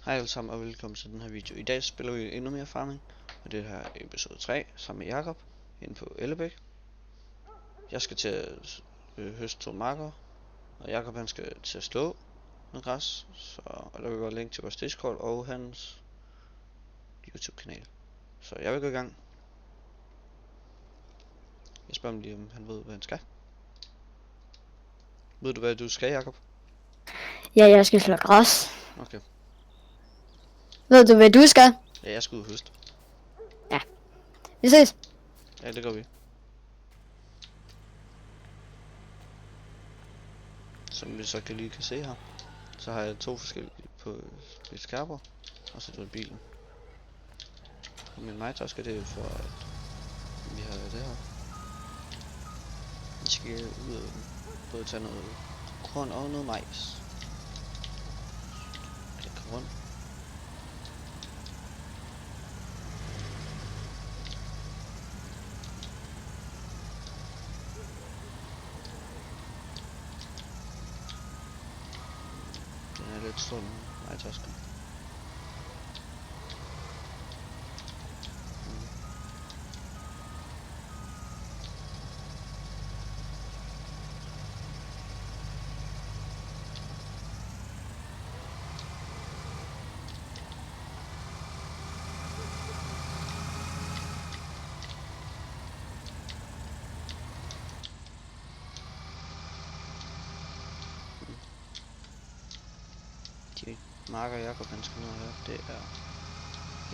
Hej alle sammen og velkommen til den her video. I dag spiller vi endnu mere farming, og det her er episode 3 sammen med Jakob inde på Ellebæk. Jeg skal til at høste 2 marker, og Jakob han skal til at slå noget græs, og der vil være link til vores Discord og hans YouTube kanal. Så jeg vil gå i gang. Jeg spørger ham lige om han ved hvad han skal. Ved du hvad du skal, Jakob? Ja, jeg skal slå græs. Okay. Ved du hvad du skal? Ja, jeg skal ud og høste. Vi ses. Ja, det gør vi. Som vi så lige kan se her, så har jeg 2 forskellige på et skærper, og så er det bilen. Og min majtaske det er for at vi har det her. Vi skal ud og både tage noget korn og noget majs. Det kan rundt. Den er lidt stor, majtasken. De marker Jakob han skal ned her, det er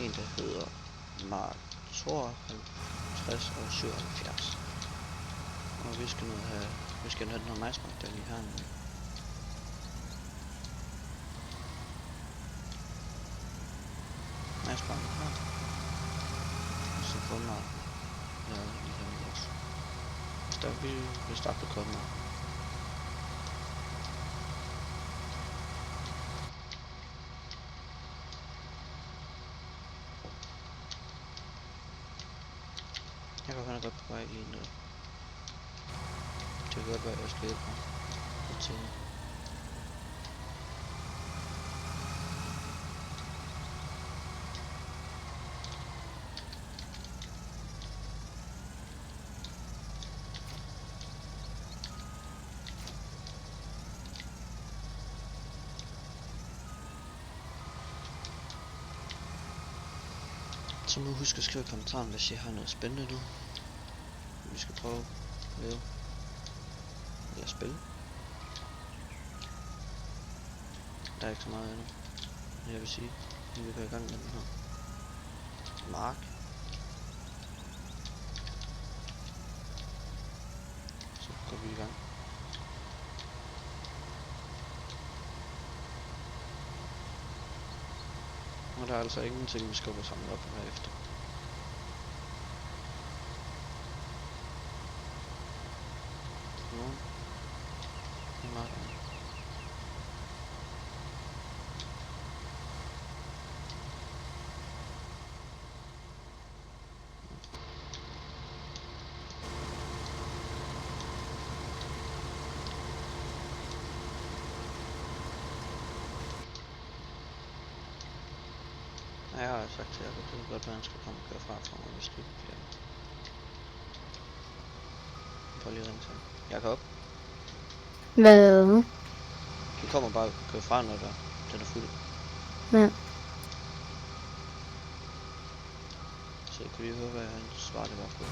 en der hedder Mark 52 og 77. Og vi skal have den her majsmark der lige her. Majsmark her. Og så kornmarken lavet lige her også. Så der vi starte på kornmarken. Jeg kan godt på vej lige ned. Det kan godt være, at jeg skal hjælpe mig lidt til. Så må husk at skrive i kommentaren, hvis I har noget spændende nu. Vi skal prøve at lave eller spille. Der er ikke så meget endnu. Men jeg vil sige, at vi går i gang med den her mark. Så går vi i gang. Og der er altså ingenting, vi skal gå samle op herefter. I marken. Ja, jeg har sagt til Jacob, det kan godt være, han skal komme og køre fra mig, hvis det bliver. Jeg får lige ringe til ham. Jacob? Hvad? Du kommer bare og kører fra, når den er fuld. Ja. Så jeg kunne lige høre, hvad han svarede det var på.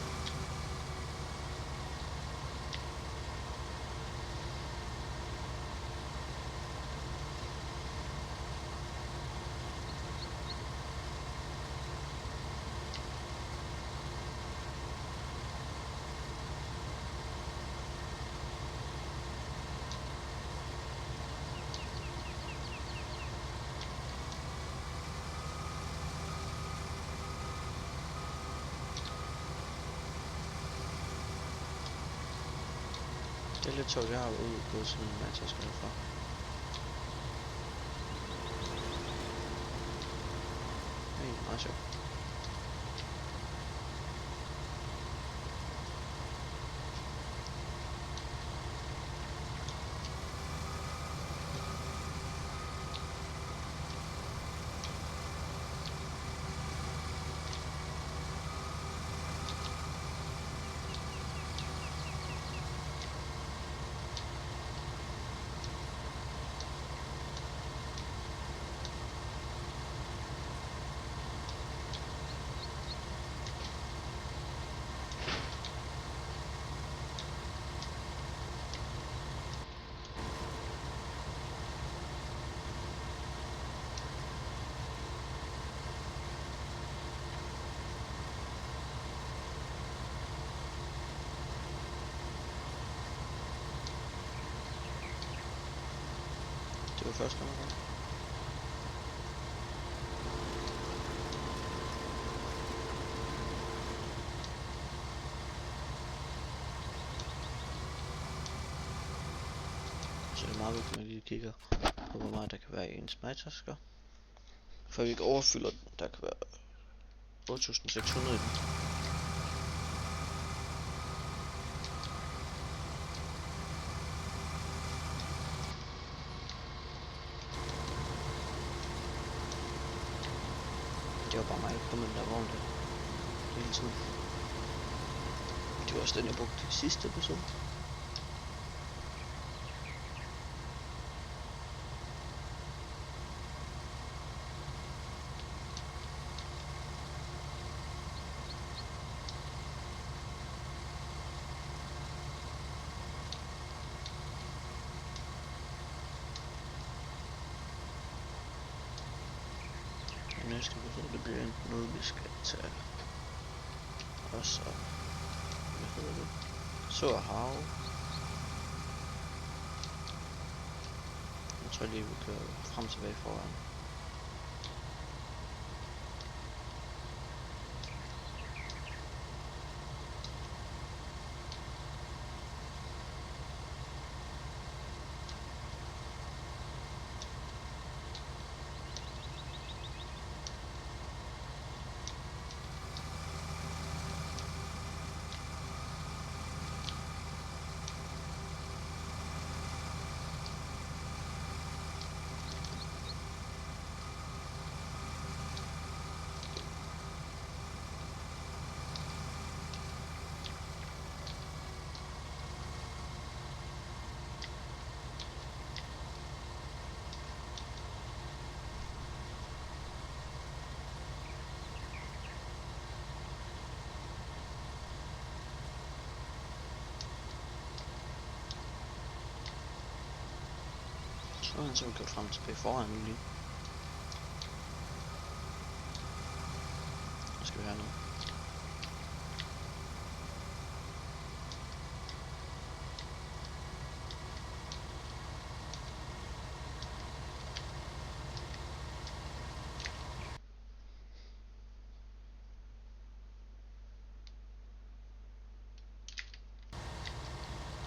Det er lidt sjovt, jeg har ude på sådan en majtaske herfra. Det er meget sjovt. Det var første nummer. Så det er meget vigtigt, at man lige kigger på, hvor meget der kan være i ens majtasker. For vi ikke overfylder den. Der kan være 8600 i den. Det var bare mig på den der vogn der. Hele tiden. Det var også den, jeg brugte i sidste episode. Næste episode, det bliver noget, vi skal tage. Og så, hvad hedder det? Så hav. Jeg tror lige, vi kører frem og tilbage foran. Så er han simpelthen kørt frem og tilbage foran nu lige. Nu skal vi have noget.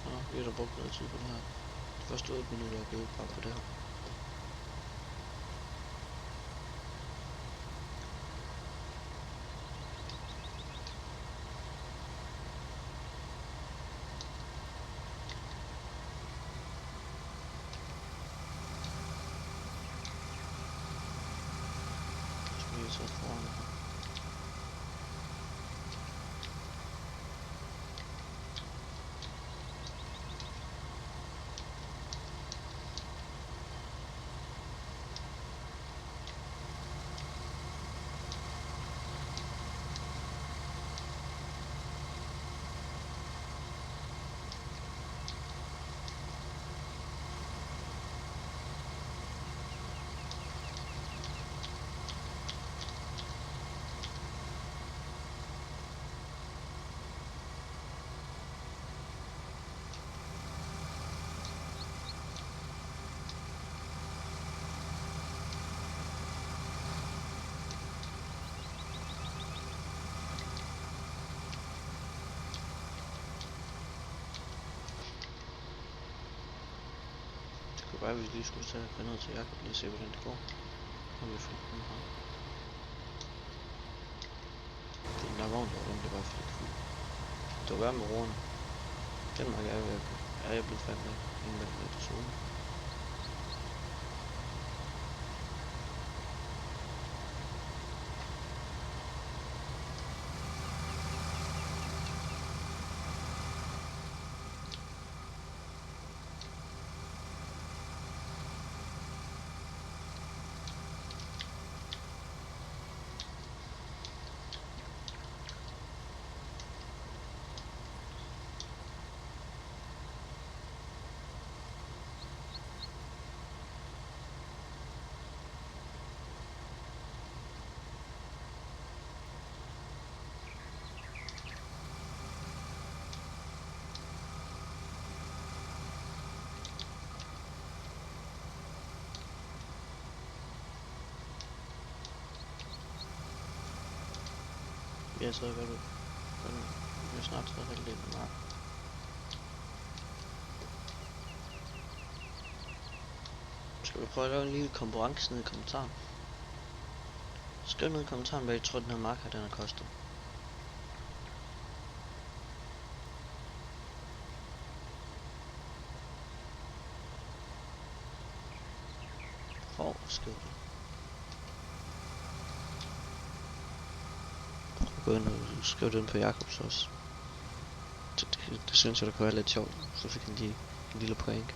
Nå, vi har da brugt noget tid på det her. De første 8 minutter er gået bare på det her. Så skal vi lige tage foran her. Det kunne være, hvis vi lige skulle tage ned til Jakob lige se, hvordan det går. Når vi får den her. Den der vogn der, den blev bare fyldt fuld. Det var værd med roerne. Den mark er jeg blevet fandt af, inden den episode. Vi har taget godt ud. Vi har snart taget halvdelen af marken. Skal vi prøve at lave en lille konkurrence ned i kommentaren? Skriv ned i kommentaren, hvad I tror den her marker den har kostet. Prøv at skrive det. Prøv at gå ind og skrive det ind på Jakobs også. Det synes jeg, der kunne være lidt sjovt. Så fik han lige en lille point.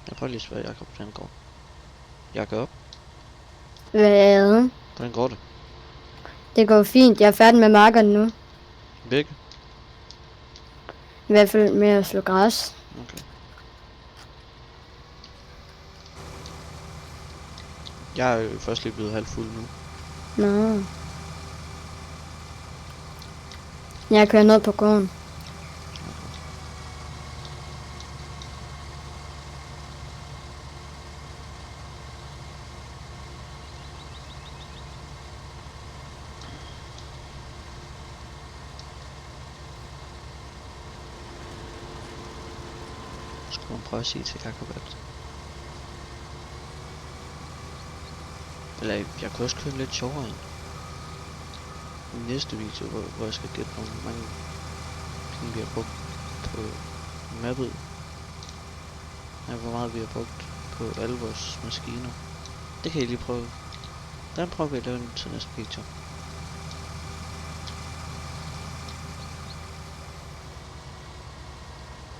Jeg prøver lige at spørge Jakob, hvordan går. Jakob, Hvad? hvordan går det? Det går fint. Jeg er færdig med markerne nu. Hvilke? I hvert fald med at slå græs. Okay. Jeg er jo først lige blevet halvt fuld nu. Nå. Jeg kører ned på gården. Skulle man prøve at sige til Jakob, at... Eller jeg kunne også køre en lidt sjovere ind. I næste video, hvor jeg skal gætte nogle mange penge vi har brugt på mappet. Ja, hvor meget vi har brugt på alle vores maskiner. Det kan I lige prøve. Den prøver vi at lave til næste video.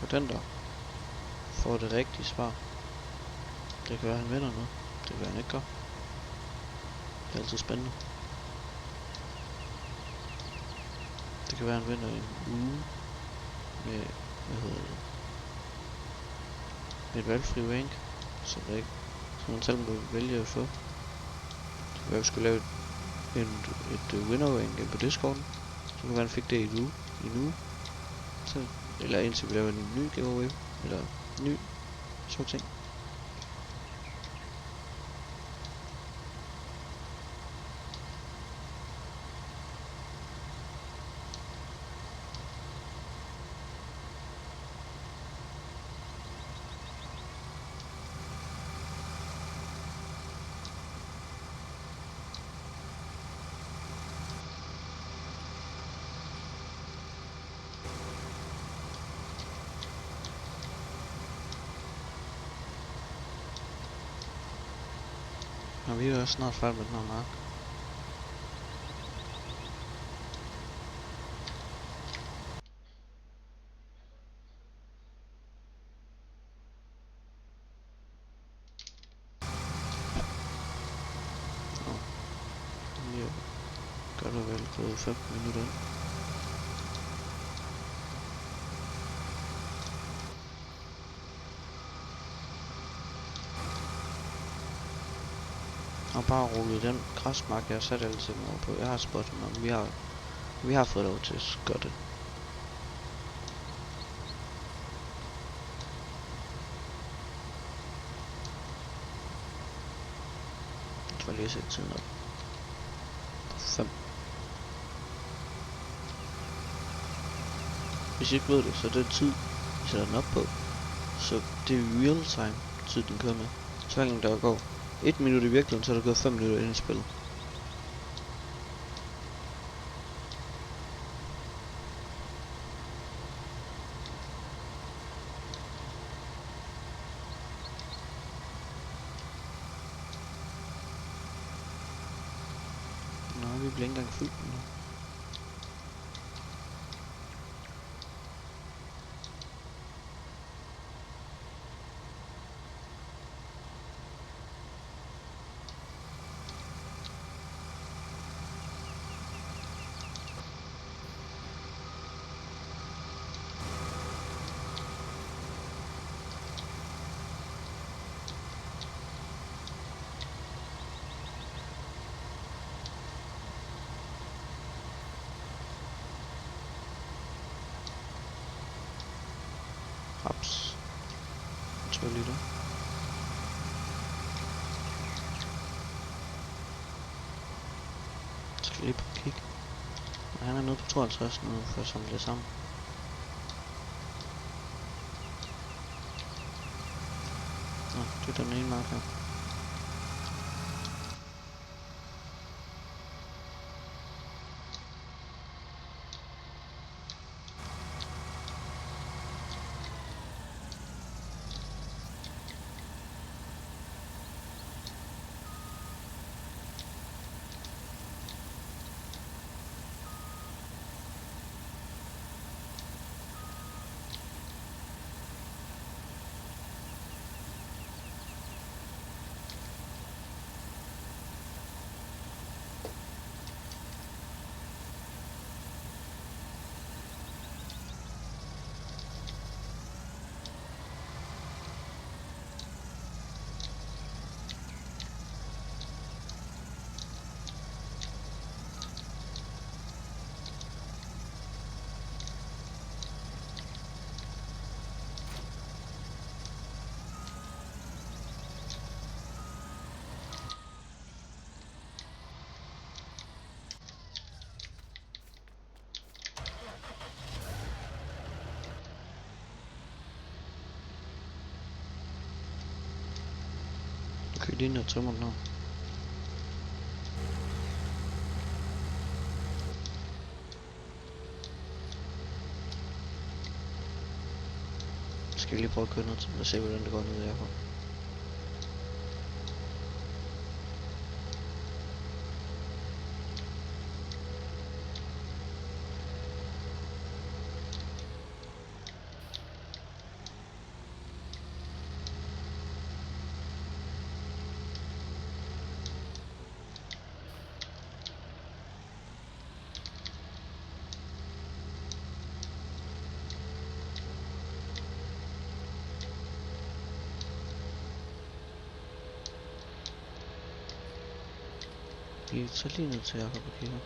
Og den der får det rigtige svar. Det kan være han vinder noget. Det kan være han ikke gør. Det er altid spændende. Det kan være han vinder en uge med, hvad hedder det, med et valgfri rank, som man selv må vælge at få. Så kan være, vi skulle lave et winner rank ind på Discorden. Så kan være, han fik det i en uge. Så, eller indtil vi laver en ny giveaway, eller ny så ting. Og vi er også snart færdige med den her mark. Vi er godt og vel gået 15 minutter ind. Og bare rullet den græsmark, jeg har sat altid over på. Jeg har spottet mig, vi har fået lov til at gøre det. Jeg tror lige at sætte tiden op. 5. Hvis I ikke ved det, så er det tid, vi sætter den op på. Så det er real time tid, den kører med. Så hver gang der går 1 minut i virkeligheden, så er der gået 5 minutter ind i spillet. Nå, vi bliver ikke engang fyldt nu. Raps. tror lige det. Skal lige prøve at kigge. Han er nede på 52 nu for at samle det sammen. Nå, det er den ene mark her. Okay, lige ned og tømmer den her. Skal vi lige prøve at køre ned til og se hvordan det går ned herfra. Vi tager lige ned til Jacob og kigger.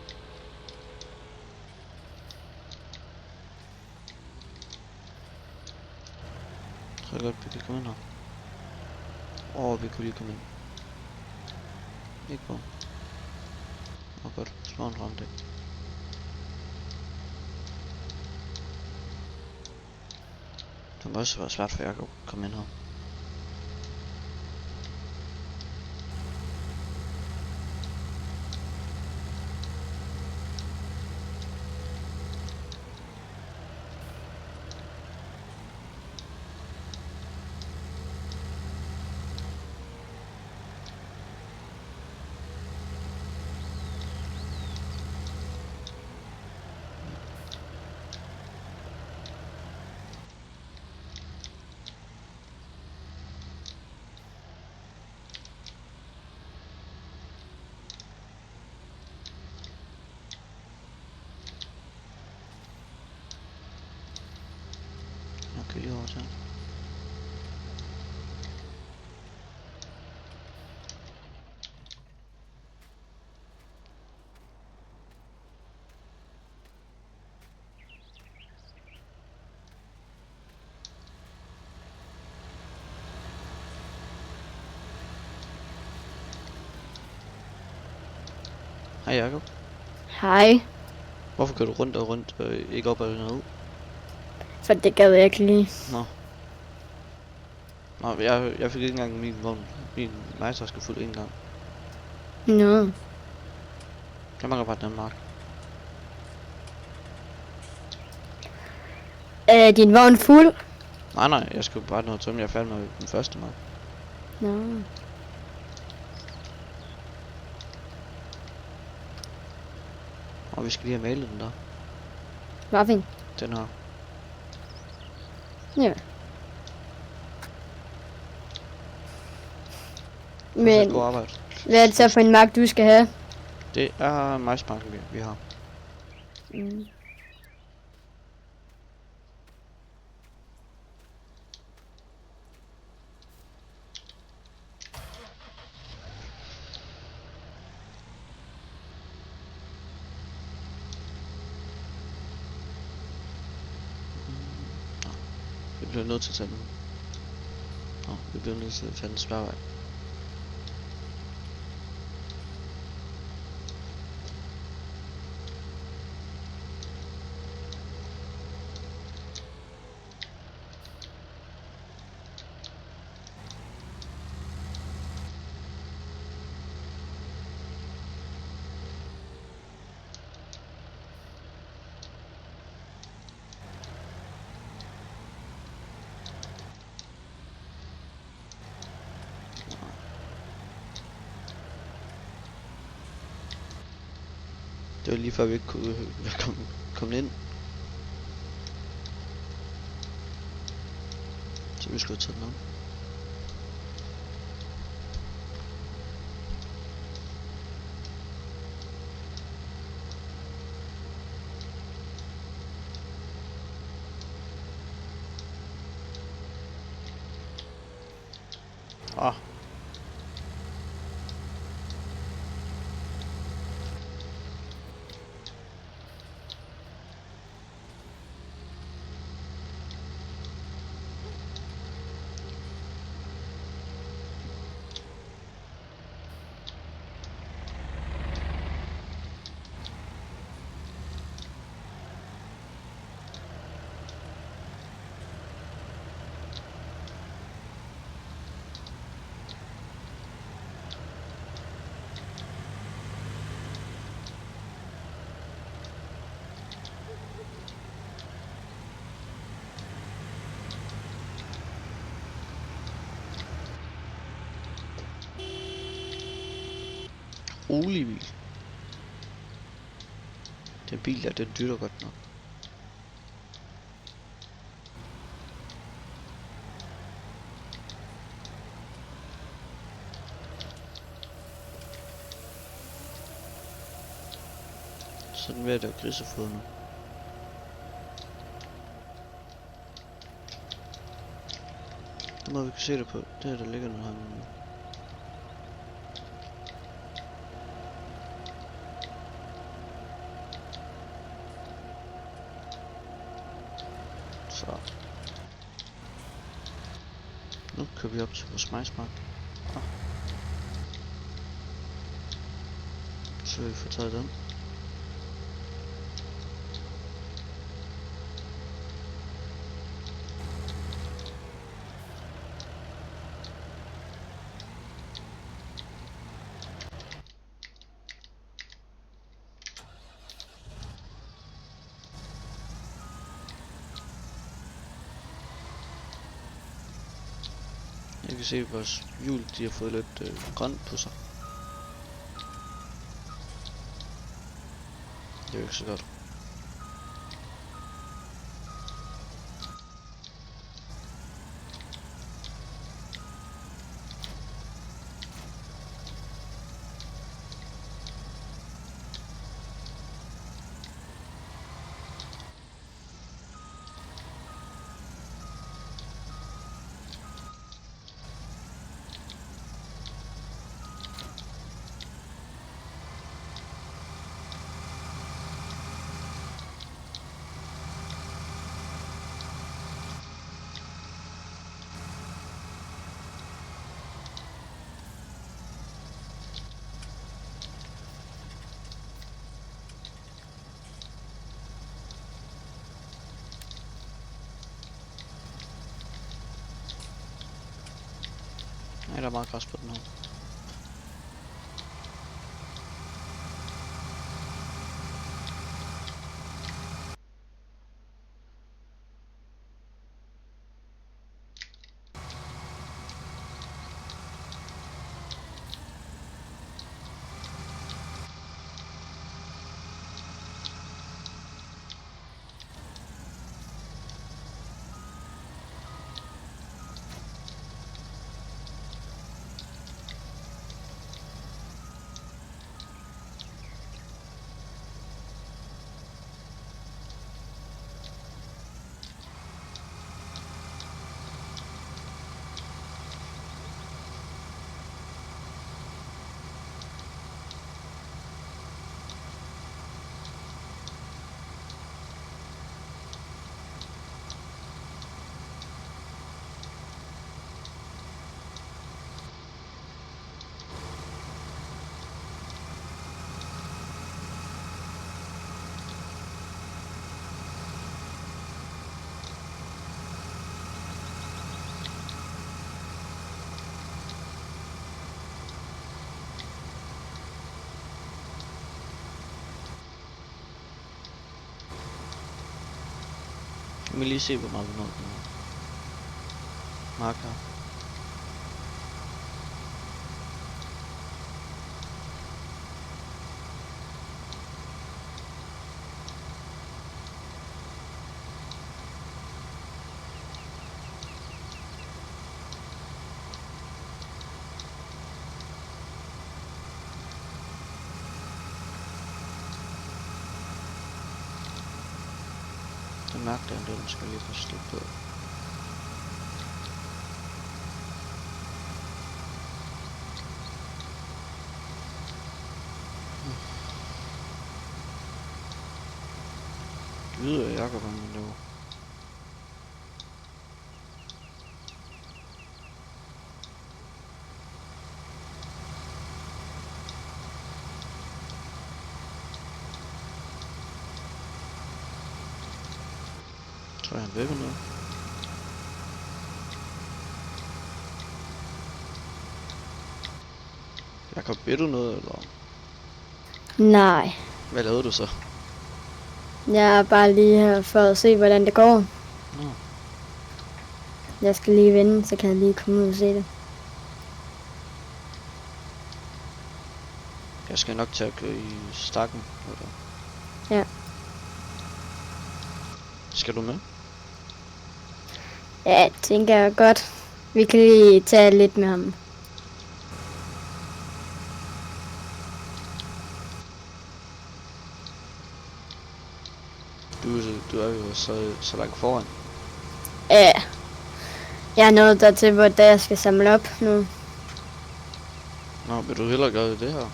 Jeg tror godt vi kan komme ind her. Vi kunne lige komme ind. Ikke på. Godt, slå en ramt det. Det må også være svært for Jacob at komme ind her. Okay, lige over til. Hej Jacob. Hej. Hvorfor kører du rundt og rundt og ikke op eller ned? For det gad jeg ikke lige. Nå, jeg fik ikke engang min legetøjske fuld en gang. Nå. Jeg mangler bare den mark. Er din vogn fuld? Nej, jeg skal bare nå at tømme. Jeg er færdig med den første mark. Nå. Og vi skal lige have malet den der. Hvad fint? Den her. Ja. Men Men god arbejde. hvad er det så for en mark, du skal have? Det er majsmarken, vi har. Mm. Vi bliver nødt til at tage den. Vi bliver nødt til at tage en spærvej. Det var lige før vi ikke kunne komme ind. Så vi skulle have taget den op. Rolig bil. Den bil der, den dytter godt nok. Så den ved at lave grisefod nu. Den måde vi kan se det på, det er der ligger noget her nu. Så. Nu kører vi op til vores majsmark. Så vi får taget den. Jeg kan se, at vores hjul de har fået lidt grønt på sig. Det er jo ikke så godt. Nej, der er meget græs på den her. Jeg må lige se, hvor meget vi nåede den her marker. Den mærke der, den skal lige få slut på. Det lyder Jakob, hvad man laver. Tror jeg, han vækker noget. Jakob, ved du noget, eller? Nej. Hvad lavede du så? Jeg er bare lige her for at se, hvordan det går. Nå. Jeg skal lige vende, så kan jeg lige komme ud og se det. Jeg skal nok til at køre i stakken. Eller? Ja. Skal du med? Ja, tænker jeg godt. Vi kan lige tage lidt med ham. Du er jo så langt foran. Ja. Jeg er nået dertil, hvor jeg skal samle op nu. Nå, vil du hellere gøre det her?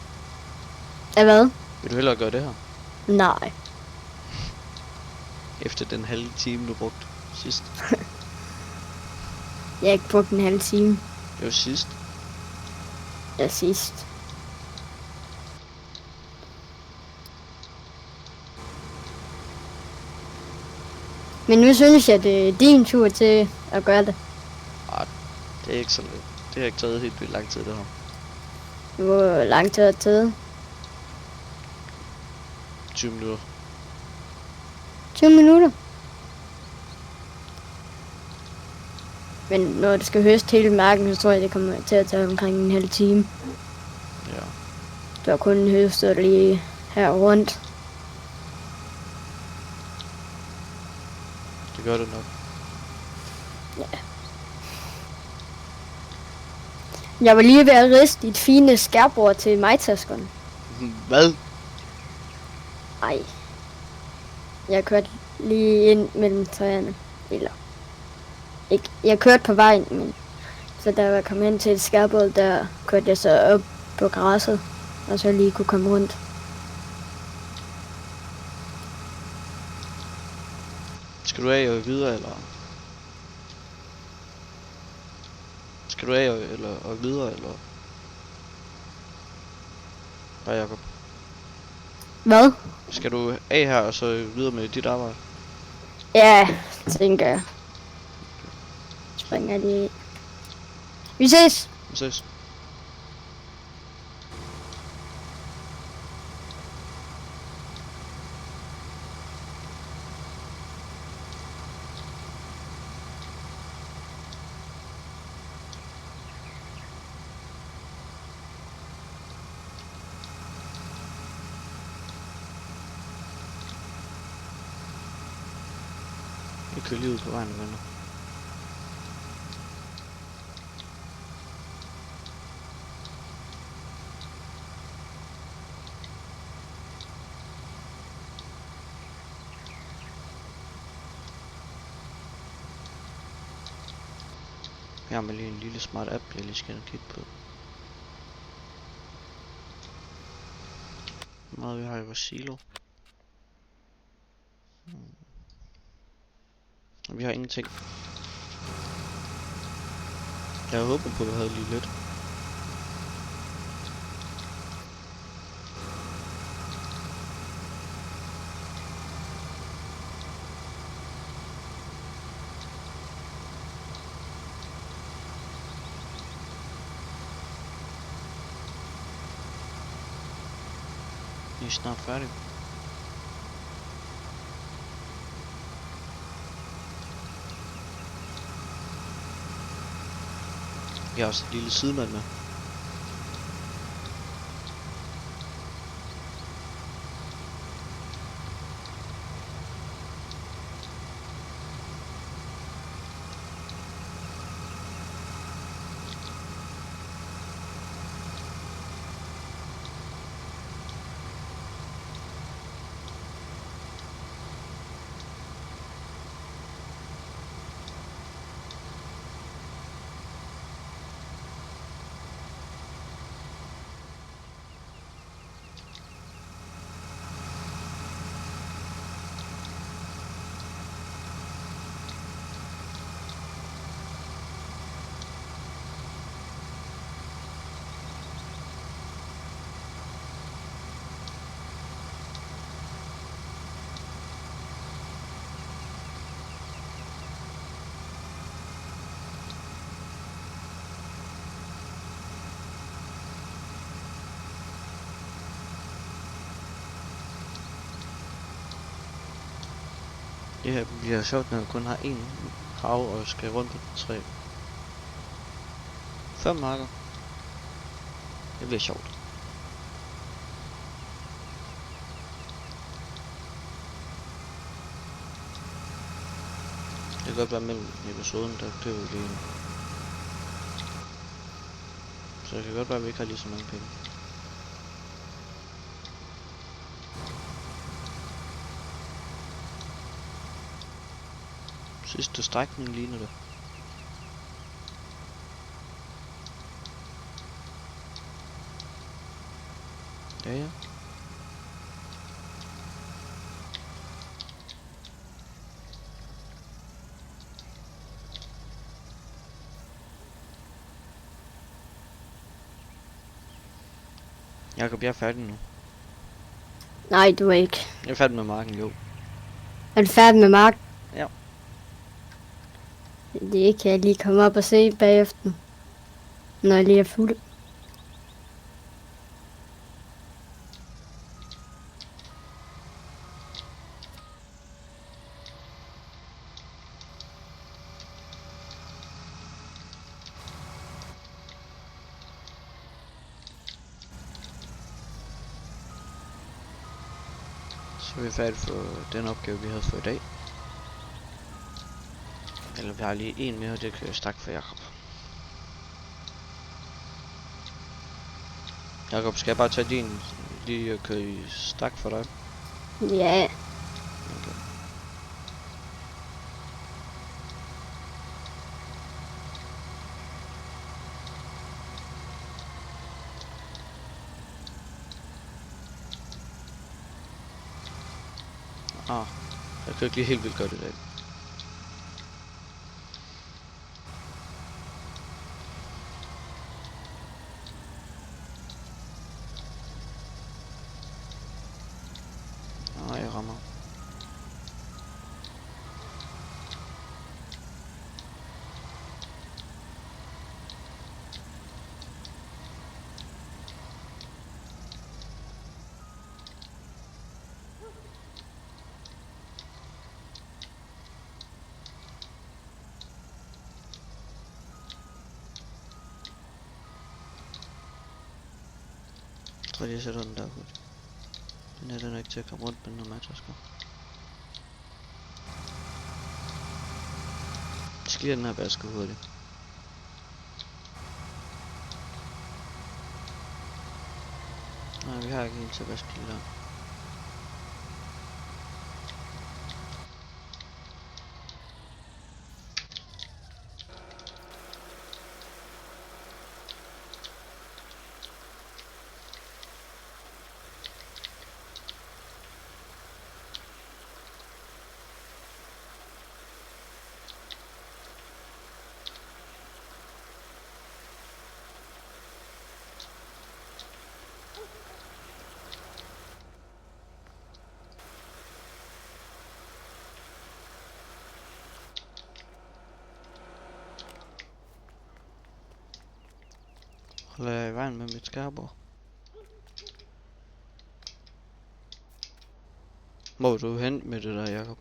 Ja, hvad? Vil du hellere gøre det her? Nej. Efter den halve time, du brugte sidst. Jeg har ikke brugt en halv time. Det var sidst. Ja, sidst. Men nu synes jeg, det er din tur til at gøre det. Det er ikke så lidt. Det har ikke taget helt vildt lang tid, det her. Hvor lang tid har det taget? 20 minutter. 20 minutter. Men når det skal høste hele marken, så tror jeg, det kommer til at tage omkring en halv time. Ja. Du har kun høstet lige her rundt. Det gør det nok. Ja. Jeg var lige ved at riste dit fine skærbord til majtaskerne. Hvad? Ej. Jeg kørte lige ind mellem træerne. Eller ikke. Jeg kørte på vejen, men så da jeg kom hen til et skærbord, der kørte jeg så op på græsset, og så lige kunne komme rundt. Skal du af og videre, eller? Skal du af og videre, eller? Hej, Jakob. Hvad? Skal du af her, og så videre med dit arbejde? Ja, tænker jeg. Springer lige. Vi ses! Vi ses. Jeg kører lige ud på vejen, venner. Jeg har med lige en lille smart app, jeg lige skal ind og kigge på. Hvor meget vi har i vores silo. Vi har ingenting. Jeg håber på, at vi havde lige lidt. Vi er snart færdige. Vi har også et lille sidemand med. Det her bliver sjovt, når jeg kun har én hav og skal rundt på 3. 5 marker. Det bliver sjovt. Det kan godt være mellem episoden, der køber vi lige en. Så det kan godt være, at vi ikke har lige så mange penge. Sidste strækning ligner det. Ja. Jakob, jeg er færdig nu. Nej, du er ikke. Jeg er færdig med marken, jo. Er du færdig med mark? Ja. Det kan jeg lige komme op og se bagefter, når jeg lige er fuld. Så er vi færdige for den opgave, vi havde for i dag. Eller vi har lige en mere, og det kan jeg stakke for Jakob. Jakob, skal jeg bare tage din lige og køre i stak for dig? Ja. Okay. Jeg kan ikke lige helt vildt godt i dag. Jeg rammer. Jeg tror lige, jeg sætter den der ud. Den er ikke til at komme rundt med noget matrasker. Skal den her vaske hurtigt. Nej, vi har ikke en til at vaske det der. Holder jeg i vejen med mit skærbord? Hvor vil du hen med det der, Jakob?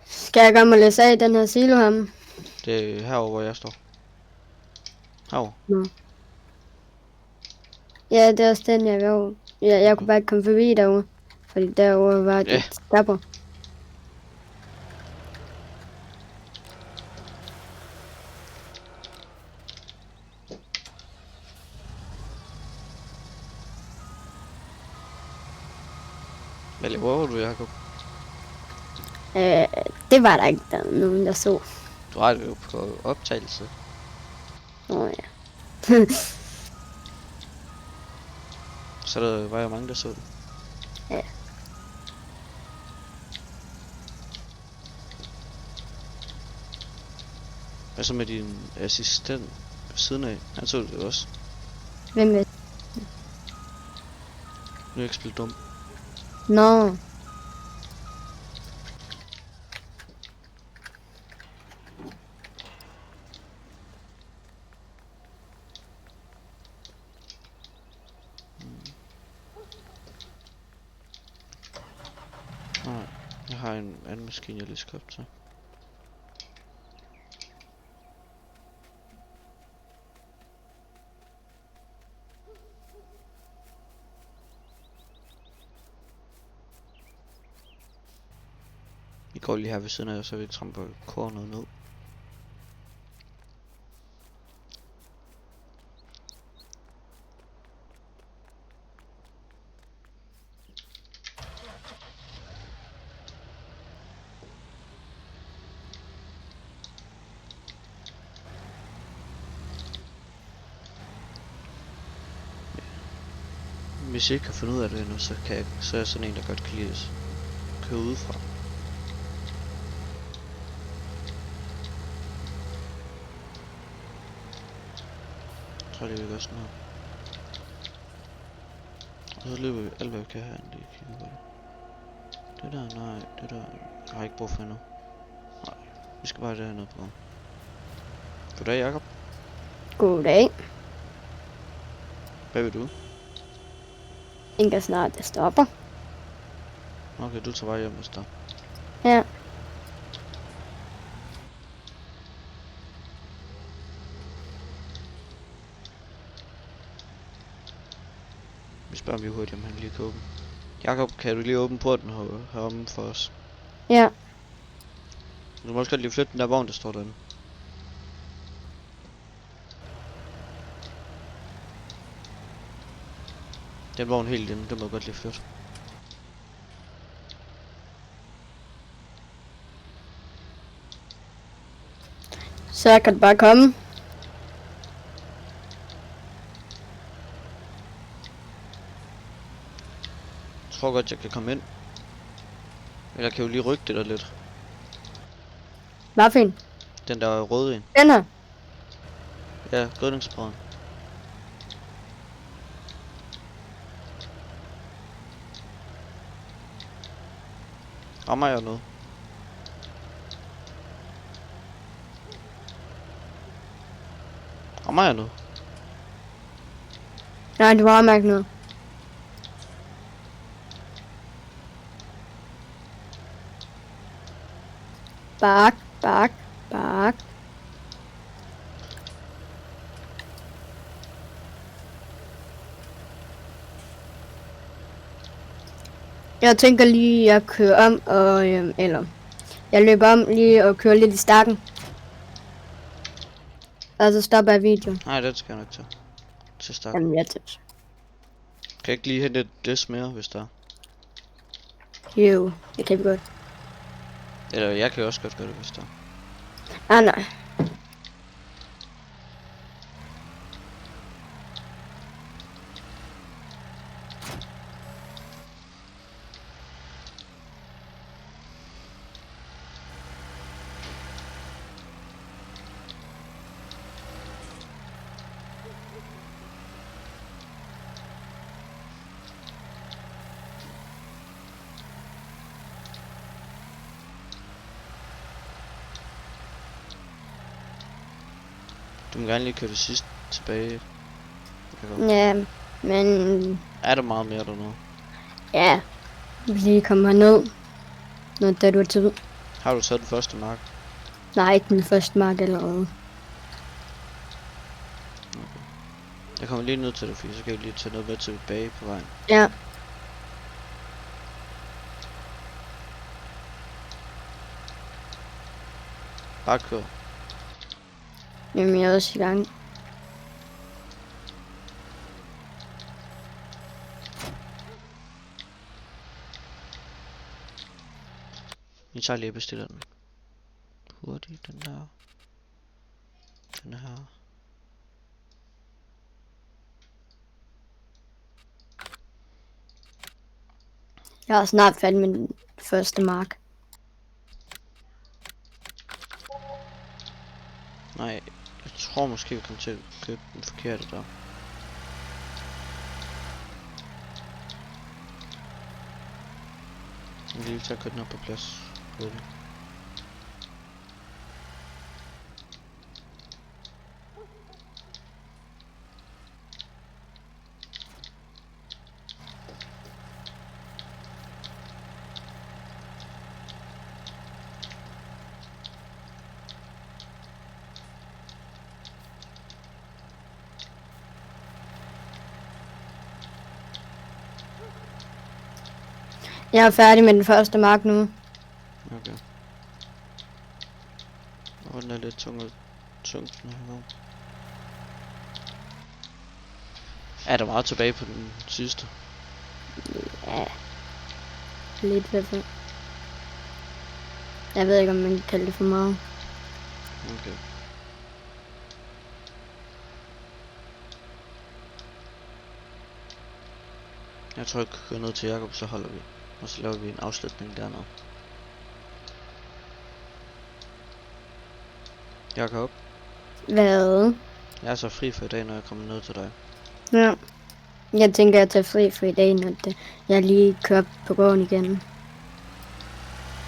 Skal jeg gøre mig læse af den her silo her? Det er herovre, hvor jeg står. Hov. Ja, det er også den, jeg går. Jeg kunne bare ikke komme forbi derovre. Fordi derovre var det Ja. stapper. Hvad laver du, Jacob? Det var der ikke nogen, der så. Du har det jo på optagelse. Åh ja. Så der var jo mange, der så det. Ja. Hvad så med din assistent ved siden af? Han så det også. Hvem ved? Nu er jeg ikke spillet dum. Nå. Nej, jeg har en anden maskine, jeg lige skal op til. Vi går lige her ved siden af, så vi ikke tramper kornet ned. Hvis jeg ikke kan finde ud af det endnu, så er jeg sådan en, der godt kan lide at køre udefra. Jeg tror lige, vi gør sådan her. Og så løber vi alt, hvad vi kan her. Lige kigge på det. Det der, nej, det der. Jeg har ikke brug for endnu. Nej, vi skal bare dernede på. Goddag, Jacob. Goddag. Hvad vil du? Tænker snart, det stopper. Okay, du tager vej hjem hvis der. Ja. Vi spørger, om vi hurtigt, om han lige kan åbne. Jakob, kan du lige åbne porten heromme for os? Ja. Du må også godt lige flytte den der vogn, der står derinde. Den vogn helt inde, den må du godt lige flytte. Så kan du bare komme. Jeg tror godt, jeg kan komme ind. Eller kan jo lige rykke det der lidt. Hvad for en? Den der røde en. Den her. Ja, gødningsbræden. Rammer jeg noget? Rammer jeg noget? Nej, du har mærket noget. Bak, bak, bak. Jeg tænker lige at køre om og eller jeg løber om lige og kører lidt i stakken. Og så stopper jeg videoen. Nej, det skal jeg nok tage. Til start. Jamen jeg tager. Kan jeg ikke lige hente et des mere, hvis der er? Jo, det kan vi godt. Eller jeg kan også godt gøre det, hvis der er. Ah nej. Du må gerne lige køre det sidste tilbage. Ja, men Er der meget mere dernede? ja, vi lige komme herned, når det du har tid. Har du taget den første mark? Nej, ikke den første mark allerede. Jeg kommer lige ned til det, fordi så kan vi lige tage noget med tilbage på vejen. Ja. Bare kør. Jamen, jeg er også i gang. Vi tager lige og bestiller den. Hurtigt, den der. Den her. Jeg er snart færdig med den første mark. Nej, jeg tror måske vi kommer til at købe den forkerte der. Jeg vil lige tage at købe den op på plads. Hurtigt. Jeg er færdig med den første mark nu. Okay. Og den er lidt tung den her gang. Er der meget tilbage på den sidste? Ja. Lidt i hvert fald. Jeg ved ikke, om man kan kalde det for meget. Okay. Jeg tror, jeg kører ned til Jakob, så holder vi. Og så laver vi en afslutning dernede. Jakob, Hvad? jeg er så fri for i dag, når jeg kommer ned til dig. Ja. Jeg tænker, at tage fri for i dag, når jeg lige kører på gården igen.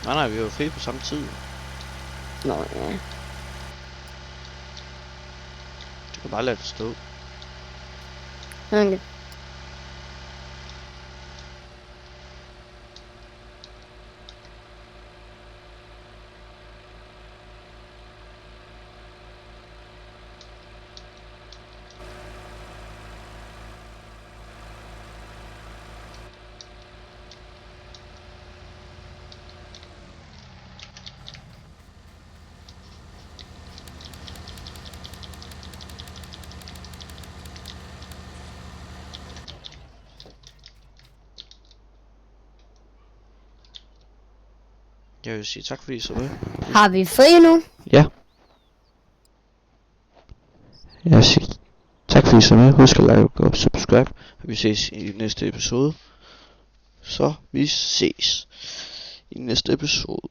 Nej, vi er jo fri på samme tid. Nå ja. Du kan bare lade det stå. Okay. Jeg vil sige tak fordi I så med. Har vi fri nu? Ja. Jeg vil sige tak fordi I så med. Husk at like og subscribe. Og vi ses i næste episode. Så vi ses i næste episode.